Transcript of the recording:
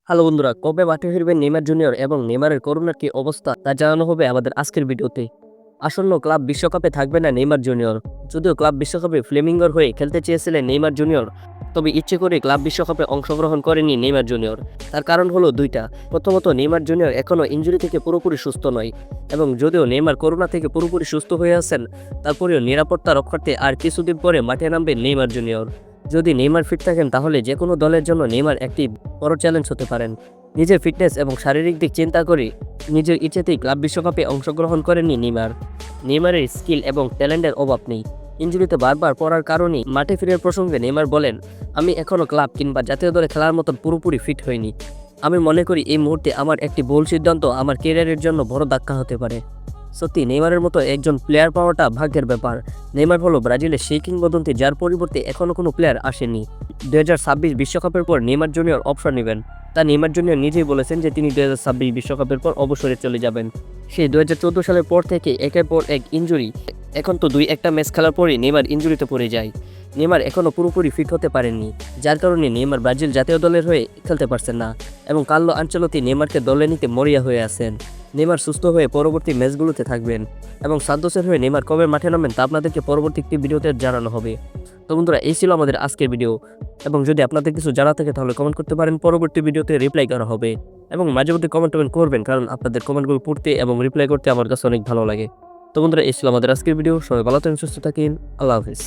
Hello বন্ধুরা, কবে মাঠে ফিরবেন নেইমার জুনিয়র এবং নেইমারের করোনার কি অবস্থা তা জানানো হবে আমাদের আজকের ভিডিওতে। আসন্ন ক্লাব বিশ্বকাপে থাকবে না নেইমার জুনিয়র। যদিও ক্লাব বিশ্বকাপে ফ্লেমিঙ্গোর হয়ে খেলতে চেয়েছিলেন নেইমার জুনিয়র, তবে ইচ্ছে করে ক্লাব বিশ্বকাপে অংশগ্রহণ করেনি নেইমার জুনিয়র। তার কারণ হলো দুইটা। প্রথমত, নেইমার জুনিয়র এখনও ইনজুরি থেকে পুরোপুরি সুস্থ নয়, এবং যদিও নেইমার করোনা থেকে পুরোপুরি সুস্থ হয়ে আছেন, তারপরেও নিরাপত্তা রক্ষার্থে আর কিছুদিন পরে মাঠে নামবে নেইমার জুনিয়র। যদি নেইমার ফিট থাকেন তাহলে যে কোনো দলের জন্য নেইমার একটি বড় চ্যালেঞ্জ হতে পারেন। নিজের ফিটনেস এবং শারীরিক দিক চিন্তা করে নিজের ইচ্ছেতেই ক্লাব বিশ্বকাপে অংশগ্রহণ করেননি নেইমার। নেইমারের স্কিল এবং ট্যালেন্টের অভাব নেই, ইনজুরিতে বারবার পড়ার কারণেই মাঠে ফেরার প্রসঙ্গে নেইমার বলেন, আমি এখনও ক্লাব কিংবা জাতীয় দলে খেলার মতন পুরোপুরি ফিট হইনি। আমি মনে করি এই মুহূর্তে আমার একটি ভুল সিদ্ধান্ত আমার ক্যারিয়ারের জন্য বড় ধাক্কা হতে পারে। সত্যি নেইমারের মতো একজন প্লেয়ার পাওয়াটা ভাগ্যের ব্যাপার। নেইমার হলো ব্রাজিলের সেই কিংবদন্তি যার পরিবর্তে এখনও কোনো প্লেয়ার আসেনি। 2026 বিশ্বকাপের পর নেইমার জুনিয়র অবসর নেবেন। তা নেইমার জুনিয়র নিজেই বলেছেন যে তিনি 2026 বিশ্বকাপের পর অবসরে চলে যাবেন। সেই 2014 সালের পর থেকে একের পর এক ইনজুরি, এখন তো 2-1টা ম্যাচ খেলার পরই নেইমার ইনজুরিতে পড়ে যায়। নেইমার এখনও পুরোপুরি ফিট হতে পারেননি, যার কারণে নেইমার ব্রাজিল জাতীয় দলের হয়ে খেলতে পারছেন না, এবং কার্লো আনচেলত্তি নেইমারকে দলে নিতে মরিয়া হয়ে আছেন। নেইমার সুস্থ হয়ে পরবর্তী ম্যাচগুলোতে থাকবেন, এবং সান্তোসের হয়ে নেইমার কবে মাঠে নামবেন তা আপনাদেরকে পরবর্তী একটি ভিডিওতে জানানো হবে। তো বন্ধুরা, এই ছিল আমাদের আজকের ভিডিও, এবং যদি আপনাদের কিছু জানা থাকে তাহলে কমেন্ট করতে পারেন, পরবর্তী ভিডিওতে রিপ্লাই করা হবে। এবং মাঝে মধ্যে কমেন্ট করবেন, কারণ আপনাদের কমেন্টগুলো পড়তে এবং রিপ্লাই করতে আমার কাছে অনেক ভালো লাগে। তো বন্ধুরা, এই ছিল আমাদের আজকের ভিডিও। সবাই ভালো থাকেন, সুস্থ থাকেন। আল্লাহ হাফিজ।